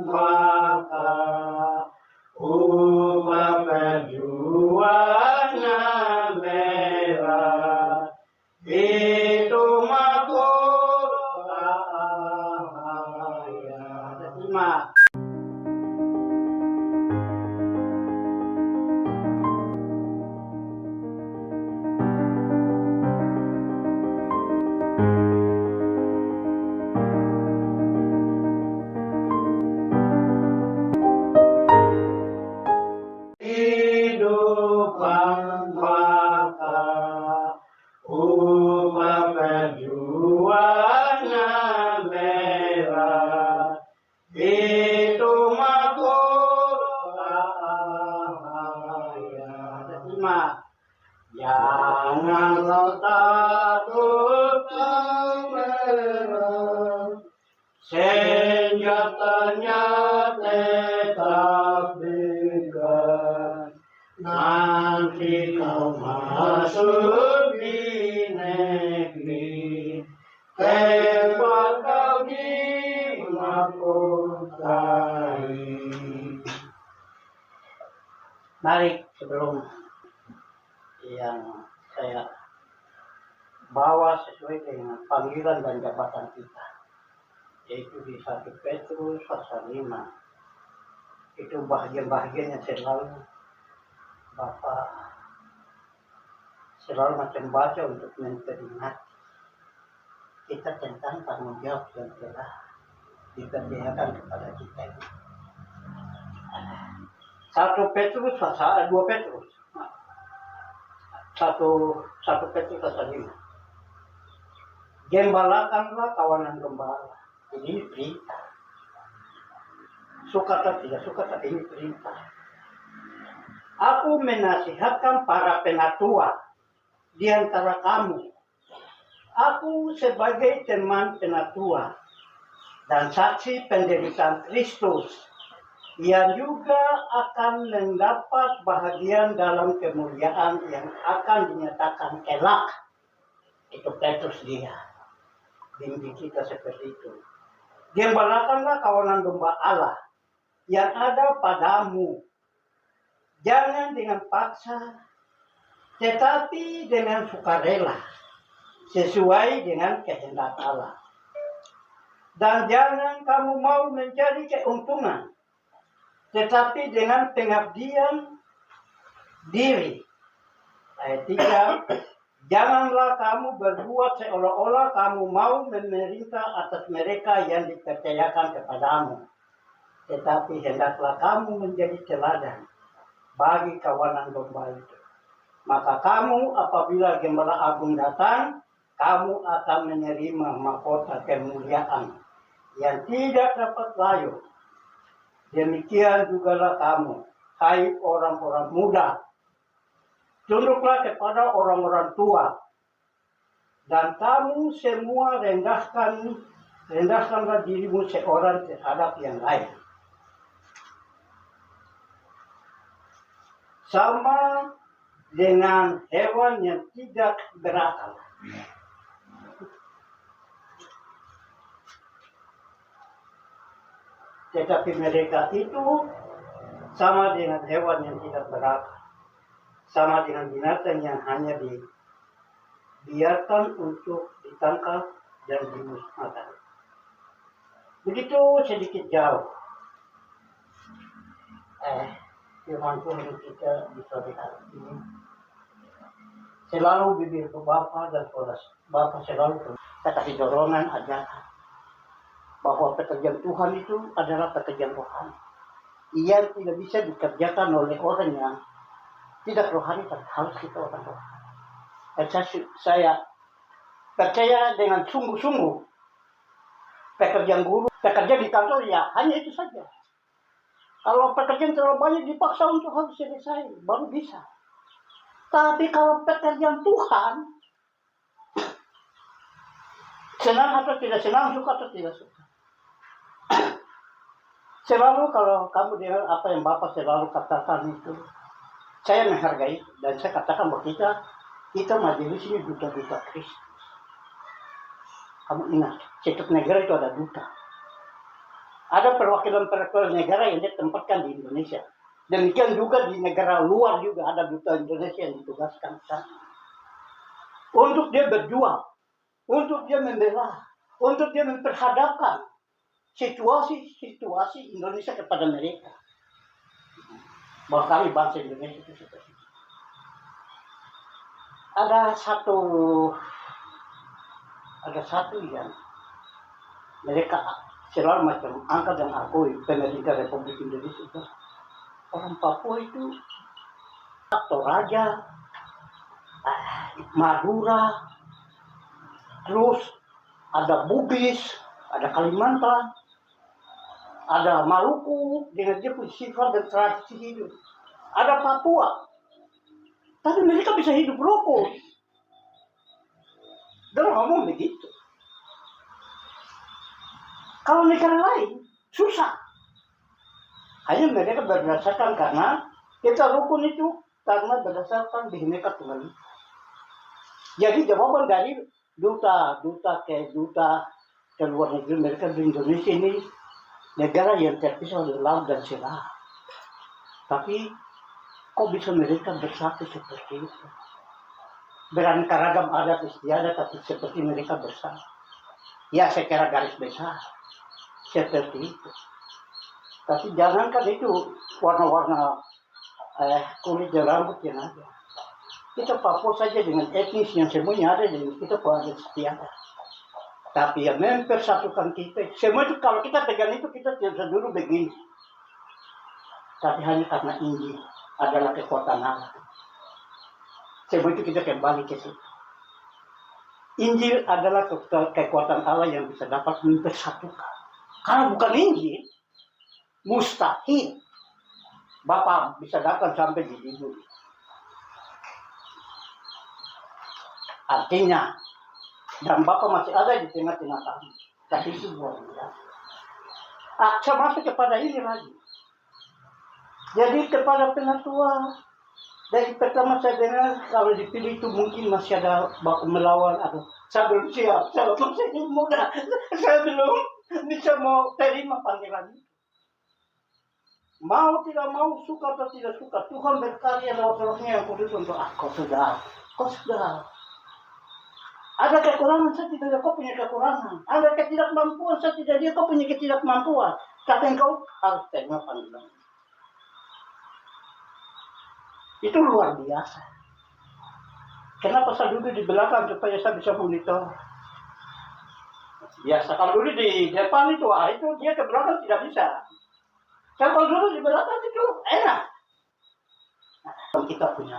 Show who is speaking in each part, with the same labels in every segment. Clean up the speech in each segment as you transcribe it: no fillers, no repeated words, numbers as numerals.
Speaker 1: bakal ubah perjuangan bela itu mahkota ya. Terima. Hidupan bakal ubah perjuangan bela itu mahkota ya. Terima. Janganlah takut menyerah, senjatanya tetap dekat. Nanti kau masuk di negeri, tempat kau dimahkotai. Mari sebelum yang saya bawa sesuai dengan panggilan dan jabatan kita, yaitu di 1 Petrus pasal 5. Itu bahagian-bahagian yang selalu Bapak selalu macam baca untuk memperingati kita tentang tanggung jawab yang telah dipercayakan kepada kita ini. 1 Petrus pasal 2 Petrus 1 Petrus pasal 5. Gembalakanlah kawanan gembala. Ini perintah. Suka atau tidak suka, tapi ini perintah. Aku menasihatkan para penatua di antara kamu. Aku sebagai teman penatua dan saksi penderitaan Kristus yang juga akan mendapat bahagian dalam kemuliaan yang akan dinyatakan kelak. Itu Petrus dia. Bimbing kita seperti itu. Gembalakanlah kawanan domba Allah yang ada padamu. Jangan dengan paksa, tetapi dengan sukarela, sesuai dengan kehendak Allah. Dan jangan kamu mau mencari keuntungan, tetapi dengan pengabdian diri. Ayat 3, janganlah kamu berbuat seolah-olah kamu mau memerintah atas mereka yang dipercayakan kepadamu. Tetapi hendaklah kamu menjadi teladan bagi kawanan domba itu. Maka kamu apabila Gembala Agung datang, kamu akan menerima mahkota kemuliaan yang tidak dapat layu. Demikian jugalah kamu, hai orang-orang muda. Tunduklah kepada orang-orang tua. Dan kamu semua rendahkanlah dirimu seorang terhadap yang lain. Sama dengan hewan yang tidak berakal. Tetapi mereka itu sama dengan hewan yang tidak berakal. Sama dengan binatang yang hanya dibiarkan untuk ditangkap dan dimusnahkan. Begitu sedikit jauh. Firman Tuhan kita bisa lihat ini. Selalu bibir ke Bapa dan saudara Bapa selalu kita kasih dorongan ajakan bahwa pekerjaan Tuhan itu adalah pekerjaan rohani. Ia tidak bisa dikerjakan oleh orang yang tidak rohani, tapi harus kita orang rohani. Dan saya percaya dengan sungguh-sungguh pekerjaan guru, pekerja di kantor ya hanya itu saja. Kalau pekerjaan terlalu banyak dipaksa untuk harus selesai, baru bisa. Tapi kalau pekerjaan Tuhan, senang atau tidak senang, suka atau tidak suka. Selalu kalau kamu dengar apa yang Bapak selalu katakan itu, saya menghargai dan saya katakan bahwa kita majelis ini duta-duta Kristus. Kamu ingat, setiap negara itu ada duta. Ada perwakilan-perwakilan negara yang ditempatkan di Indonesia. Demikian juga di negara luar juga ada duta Indonesia yang ditugaskan sana. Untuk dia berjuang, untuk dia membela, untuk dia memperhadapkan situasi Indonesia kepada mereka. Bahwa kami bangsa Indonesia itu seperti itu. Ada satu yang mereka selalu macam angkat dan akui pemerintah Republik Indonesia itu. Orang Papua itu Toraja, Madura, terus ada Bugis, ada Kalimantan, ada Maluku dengan dia punya sifat dan tradisi hidup. Ada Papua, tapi mereka bisa hidup rukun. Dia ngomong begitu. Kalau negara lain susah. Hanya mereka berdasarkan karena kita rukun itu karena berdasarkan Bhinneka Tunggal Ika. Jadi jawaban dari duta ke luar negeri mereka di Indonesia ini negara yang terpisah oleh laut dan selat. Tapi kok bisa mereka bersatu seperti itu? Beraneka ragam adat istiadat tapi seperti mereka bersatu. Ya secara garis besar seperti itu. Tapi jangankan itu warna-warna kulit dan rambut yang ada. Kita Papua saja dengan etnis yang semuanya ada dan kita adat istiadat. Tapi yang mempersatukan kita, semua itu kalau kita pegang itu kita tidak dulu begini. Tapi hanya karena Injil adalah kekuatan Allah. Semua itu kita kembali ke situ. Injil adalah kekuatan Allah yang bisa dapat mempersatukan. Kalau bukan Injil, mustahil Bapak bisa datang sampai di bumi. Artinya, dan Bapak masih ada di tengah-tengah kami. Tapi itu luar biasa. Saya masuk kepada ini lagi. Jadi kepada penatua, dari pertama saya dengar kalau dipilih itu mungkin masih ada baku melawan atau saya belum siap, saya masih muda, saya belum bisa mau terima panggilan itu. Mau tidak mau, suka atau tidak suka, Tuhan berkarya lewat rohnya yang kudus untuk kau sudah. Ada kekurangan, saya tidak ada, kau punya kekurangan. Ada ketidakmampuan, saya tidak ada, kau punya ketidakmampuan. Tapi engkau harus terima panggilan. Itu luar biasa. Kenapa saya duduk di belakang supaya saya bisa monitor? Biasa kalau duduk di depan itu dia ke belakang tidak bisa. Kalau duduk di belakang itu enak. Nah, kita punya.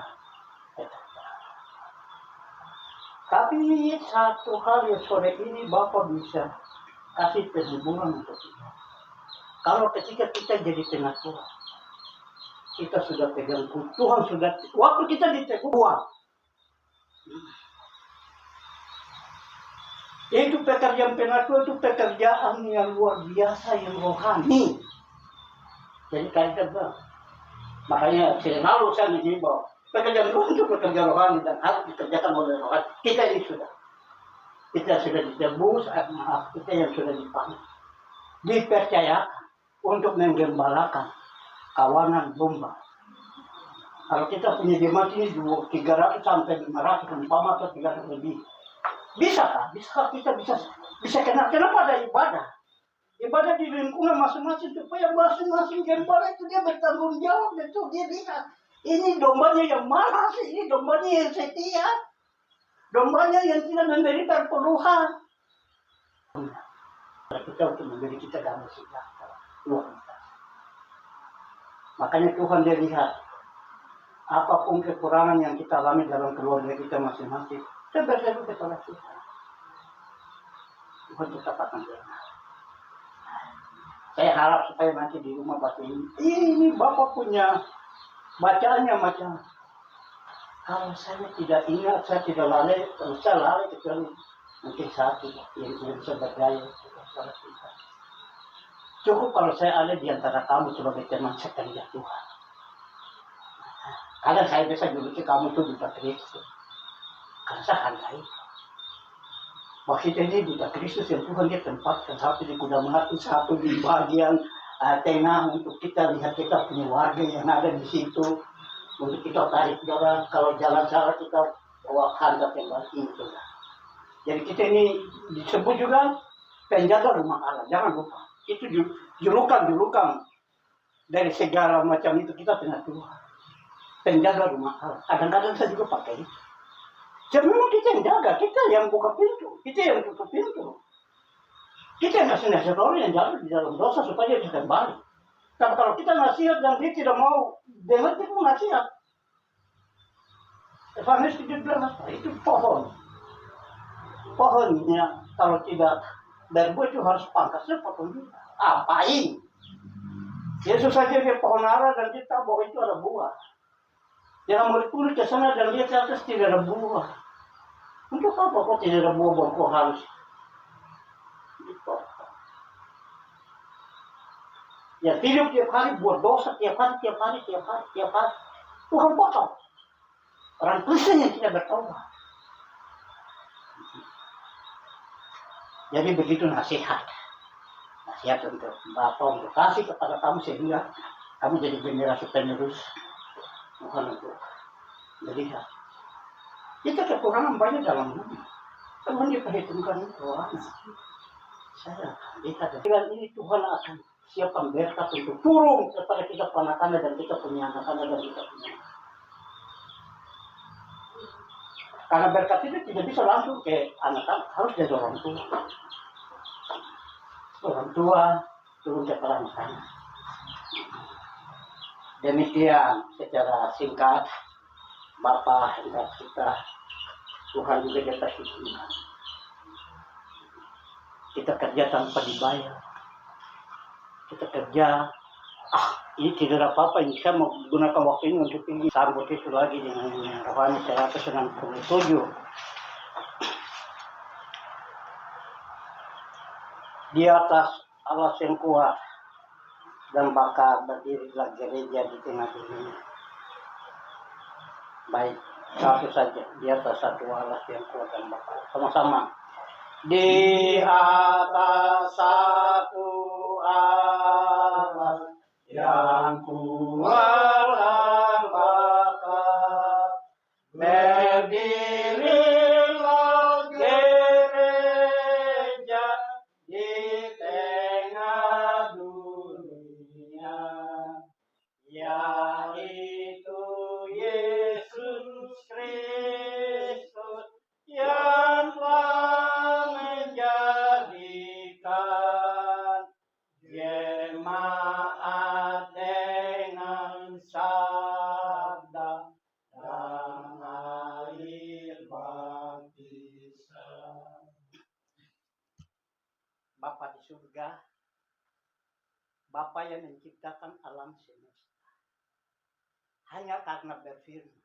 Speaker 1: Tapi satu hal yang sore ini Bapak bisa kasih perhubungan untuk kita. Kalau ketika kita jadi penatua, kita sudah pegang Tuhan sudah waktu kita diteguh. Itu pekerjaan penatua itu pekerjaan yang luar biasa yang rohani. Jadi kita makanya selalu saya mengimbau pekerjaan Tuhan itu pekerjaan rohani dan harus dikerjakan oleh rohani. Kita ini sudah ditebus, kita yang sudah dipanggil, dipercayakan untuk menggembalakan kawanan domba. Kalau kita punya jemaat ini 300 sampai 500, umpama atau 300 lebih, bisa kan? Kita bisa kenapa ada ibadah? Ibadah di lingkungan masing-masing supaya masing-masing gembala itu dia bertanggung jawab itu dia bisa. Ini dombanya yang malas, ini dombanya yang setia, dombanya yang tidak memberikan keluhan. Kita untuk memberi kita damai sejahtera luar biasa. Makanya Tuhan dia lihat apapun kekurangan yang kita alami dalam keluarga kita masing-masing, kita berseru kepada Tuhan. Tuhan tetap akan benar. Saya harap supaya nanti di rumah baca ini Bapak punya bacaannya macam. Kalau saya tidak ingat, saya tidak lalai, saya lalai kecuali mungkin satu yang tidak bisa berdaya. Cukup kalau saya ada di antara kamu sebagai teman sekerja Tuhan. Kadang saya bisa juluki kamu itu duta Kristus. Karena saya hargai. Bahwa kita ini budak Kristus yang Tuhan dia tempatkan satu di kuda mati, satu di bagian tengah untuk kita lihat kita punya warga yang ada di situ. Untuk kita tarik dorong, kalau jalan salah kita bawa handap yang baik itu. Jadi kita ini disebut juga penjaga rumah Allah, jangan lupa. Itu julukan dari segala macam itu kita pernah Tuhan. Penjaga rumah Allah. Kadang-kadang saya juga pakai itu. Jadi memang kita yang jaga, kita yang buka pintu, kita yang tutup pintu. Kita yang kasih nasihat orang yang jatuh di dalam dosa supaya dia bisa kembali. Tapi kalau kita nasihat dan dia tidak mau dengar, kita mau nasihat. Evangelis tidak bilang apa? Itu pohon. Pohonnya kalau tidak berbuah itu harus pangkasnya potong juga. Apain? Yesus saja dia pohon ara dan dia tahu bahwa itu ada buah. Jangan berkulit ke sana dan lihat ke atas tidak ada buah. Untuk apa kok tidak ada buah kok harus dipotong? Ya hidup tiap hari buat dosa tiap hari. Tuhan potong. Orang Kristen yang tidak bertobat. Jadi begitu nasihat untuk Bapak, untuk kasih kepada kamu sehingga kamu jadi generasi penerus. Bukan untuk melihat. Kita kekurangan banyak dalam dunia. Tuhan dia perhitungkan itu. Saya lihat dengan ini Tuhan akan siapkan berkat untuk turun kepada kita anak-anak dan kita punya anak-anak dan kita punya. Karena berkat itu tidak bisa langsung ke anak-anak, harus dari orang tua. Orang tua turun kepada anak-anak. Demikian secara singkat, Bapak hendak kita, Tuhan juga kita hidupkan. Kita kerja tanpa dibayar. Kita kerja, ini tidak ada apa-apa, ini saya mau gunakan waktu ini untuk ini. Sambut itu lagi dengan rohani 167. Di atas alas yang kuat dan bakal berdirilah gereja di tengah dunia. Baik, satu saja di atas satu alas yang kuat dan bakal. Sama-sama. Di atas satu alas yang kuat dan bakal berdirilah gereja di tengah dunia, yaitu Yesus Kristus yang telah menjadikan jemaat dengan sabda dan air baptisan. Bapa di surga, Bapa yang menciptakan alam semesta, hanya karena berfirman,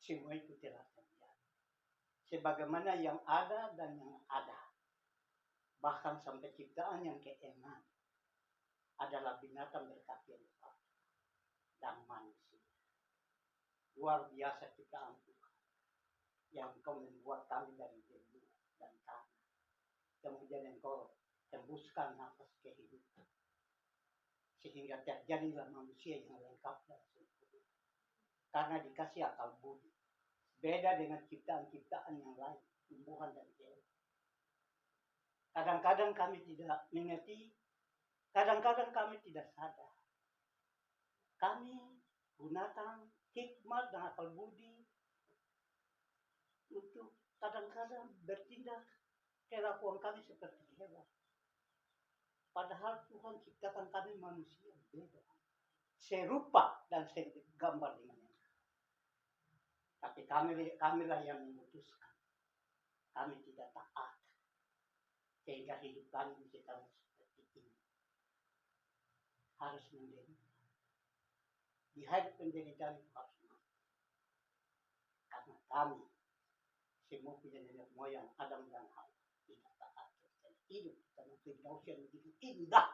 Speaker 1: semua itu telah terjadi. Sebagaimana yang ada dan yang ada, bahkan sampai ciptaan yang keenam, adalah binatang berkaki 4 dan manusia. Luar biasa ciptaan Tuhan, yang Engkau membuat kami dari debu dan tanah. Kemudian Engkau tembuskan nafas kehidupan, sehingga terjadilah manusia yang lengkap dan sempurna. Karena dikasih akal budi, beda dengan ciptaan-ciptaan yang lain, tumbuhan dan hewan. Kadang-kadang kami tidak mengerti, kadang-kadang kami tidak sadar. Kami gunakan hikmat dan akal budi untuk kadang-kadang bertindak kelakuan kami seperti hewan. Padahal Tuhan ciptakan kami manusia beda, serupa dan segambar dengan yang. Tapi kamilah yang memutuskan. Kami tidak taat, sehingga hidup kami bisa seperti ini. Harus menderita. Di hari penderitaan itu harus mati. Karena kami semua punya nenek moyang Adam dan Hawa tidak taat dan hidup dalam firdaus yang begitu indah,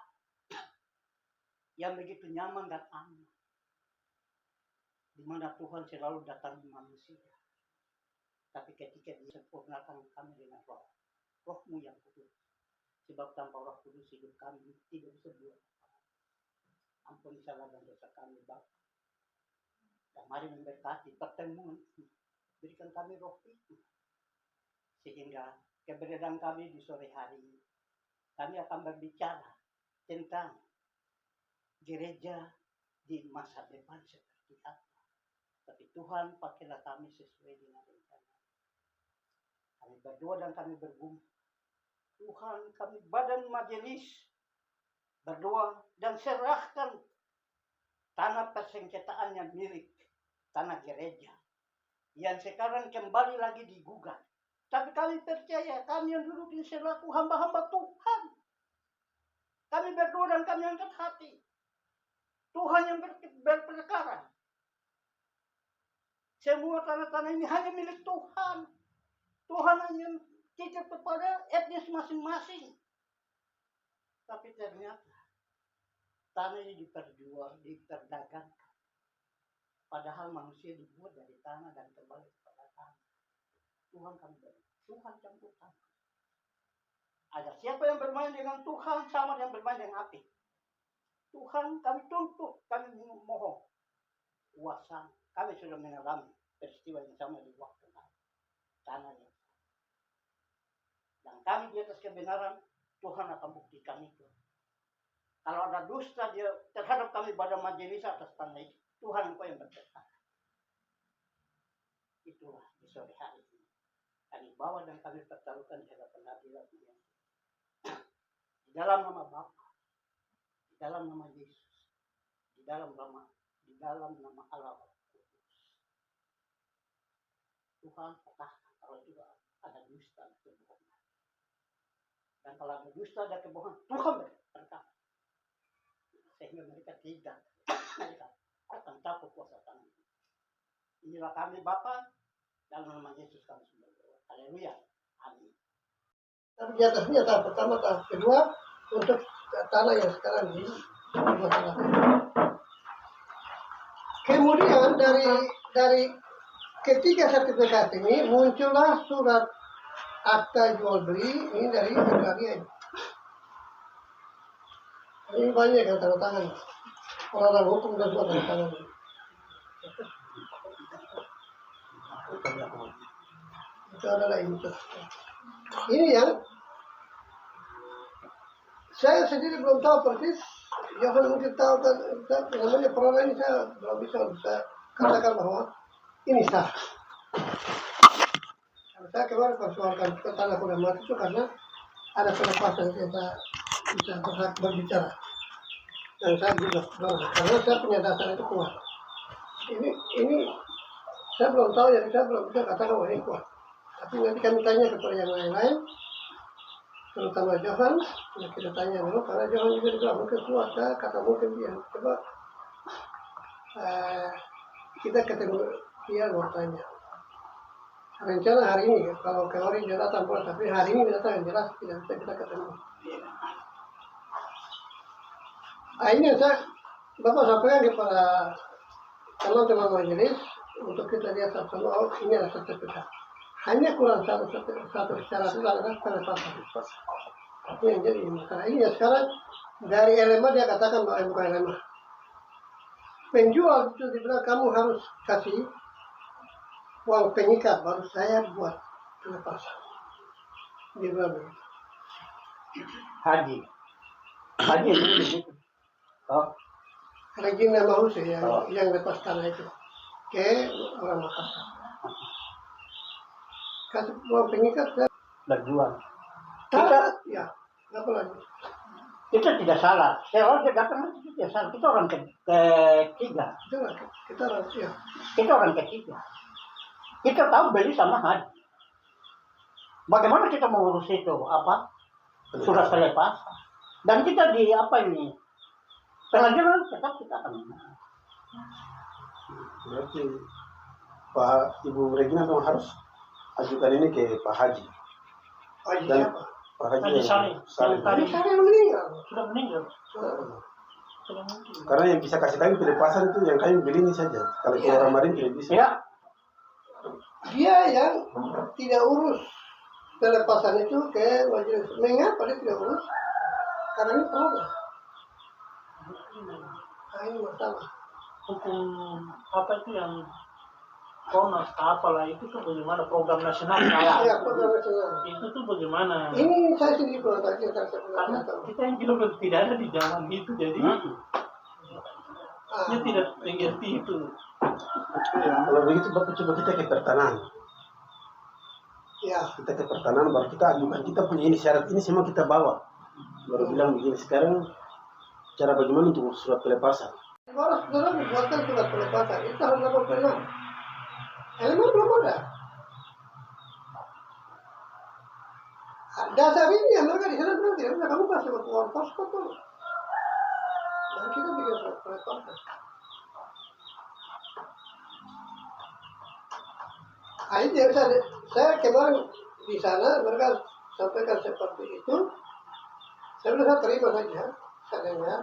Speaker 1: yang begitu nyaman dan aman, di mana Tuhan selalu datang di manusia. Tapi ketika disempurnakan kami dengan roh, Rohmu yang kudus. Sebab tanpa Roh Kudus hidup kami tidak bisa buat. Ampuni salah dan dosa kami, Bapa. Dan mari memberkati pertemuan. Berikan kami roh itu. Sehingga keberadaan kami di sore hari ini, kami akan berbicara tentang gereja di masa depan seperti apa. Tapi Tuhan pakailah kami sesuai dengan rencana. Kami berdoa dan kami bergumul. Tuhan, kami badan majelis berdoa dan serahkan tanah persengketaannya milik tanah gereja yang sekarang kembali lagi digugat. Tapi kami percaya, kami yang duduk di selaku hamba-hamba Tuhan, kami berdoa dan kami angkat hati. Tuhan yang berperkara. Semua tanah-tanah ini hanya milik Tuhan. Tuhan hanya titip kepada etnis masing-masing. Tapi ternyata tanah ini diperdagangkan. Padahal manusia dibuat dari tanah dan kembali kepada tanah. Tuhan kami beri. Tuhan campur tangan. Ada siapa yang bermain dengan Tuhan sama yang bermain dengan api. Tuhan kami tuntut, kami mohon. Kuasa, kami sudah mengalami peristiwa yang sama di waktu tanah yang sama. Dan kami di atas kebenaran, Tuhan akan buktikan itu. Kalau ada dusta dia terhadap kami pada majelis atas tanah itu, Tuhan engkau yang berkata. Itulah di sore hari ini. Kami bawa dan kami pertaruhkan di hadapan hadirat yang di dalam nama Bapa, di dalam nama Yesus, di dalam nama Allah Kudus. Tuhan katakan kalau juga ada dusta dan kebohongan. Dan kalau ada dusta dan kebohongan, Tuhan berkata. Sehingga mereka tidak akan takut kuasa tangan. Inilah kami Bapa, dalam nama Yesus kami sudah berdoa. Haleluya. Amin. Tapi di atasnya tahap pertama, tahap kedua untuk tanah yang sekarang di masalah. Kemudian dari ketiga sertifikat ini muncullah surat akta jual beli ini dari agraria. Ini banyak yang tanda tangan. Orang-orang hukum dan semua tanda tangan. Itu adalah ini. Ini yang saya sendiri belum tahu persis. Jangan mungkin tahu kan namanya perkara ini saya belum bisa katakan bahwa ini sah. Saya kemarin persoalkan ke tanah kuda mati itu karena ada pelepasan kita bisa berhak berbicara. Dan saya juga karena saya punya dasar itu kuat. Ini saya belum tahu, jadi saya belum bisa katakan bahwa ini kuat. Tapi nanti kami tanya kepada yang lain-lain, terutama Johan, ya kita tanya dulu karena Johan juga bilang mungkin kuat, kata mungkin dia. Coba kita ketemu dia mau tanya. Rencana hari ini, kalau kemarin dia datang pula, tapi hari ini datang yang jelas tidak bisa kita ketemu. Ini yang Bapak sampaikan kepada teman-teman majelis untuk kita lihat sama ini adalah sertifikat. Hanya kurang satu syarat itu adalah pelepasan. Itu yang jadi masalah ini ya sekarang dari LMA dia katakan bahwa bukan LMA. Penjual itu dibilang kamu harus kasih uang pengikat baru saya buat pelepasan. Dia bilang begitu. Haji itu begitu. Oh. Regina Mahuse yang lepas tanah itu ke orang Makassar. Kasih uang pengikat dan berjual. Ya, apa lagi? Itu tidak salah. Saya orang datang itu tidak salah. Kita orang ketiga. Kita orang ketiga. Kita tahu beli sama haji. Bagaimana kita mengurus itu? Apa? Surat pelepasan. Dan kita di apa ini? Pelajaran tetap kita akan.
Speaker 2: Berarti Pak Ibu Regina memang harus ajukan ini ke Pak Haji.
Speaker 1: Haji
Speaker 2: Dan
Speaker 1: siapa?
Speaker 2: Pak Haji
Speaker 1: Salim.
Speaker 2: Salim
Speaker 1: meninggal. Sudah meninggal.
Speaker 2: Karena yang bisa kasih kami pelepasan itu yang kami beli ini saja. Kalau orang Marin tidak bisa.
Speaker 1: Ya. Dia yang tidak urus
Speaker 3: pelepasan itu ke majelis. Mengapa dia tidak urus? Karena ini problem. Nah, ini masalah.
Speaker 4: Hukum apa itu yang Konas apalah itu tuh bagaimana program nasional
Speaker 3: Ya, program nasional.
Speaker 4: itu tuh bagaimana?
Speaker 3: Ini saya sendiri kurang tahu, saya
Speaker 4: Karena
Speaker 3: tahu.
Speaker 4: kita yang bilang tidak ada di zaman itu, jadi dia tidak mengerti itu.
Speaker 2: Kalau begitu Bapak coba kita ke pertanahan.
Speaker 3: Ya,
Speaker 2: Kita ke pertanahan baru kita ajukan, kita punya ini syarat ini semua kita bawa. Baru bilang begini sekarang cara bagaimana untuk surat pelepasan.
Speaker 3: baru saudara membuatkan surat pelepasan itu tahun 86. Elemen belum ada. Dasar ini yang mereka di sana bilang tidak, kamu kasih uang posko tuh. Dan kita bikin surat pelepasan. Akhirnya saya kemarin di sana mereka sampaikan seperti itu. Saya bilang saya terima saja, saya dengar.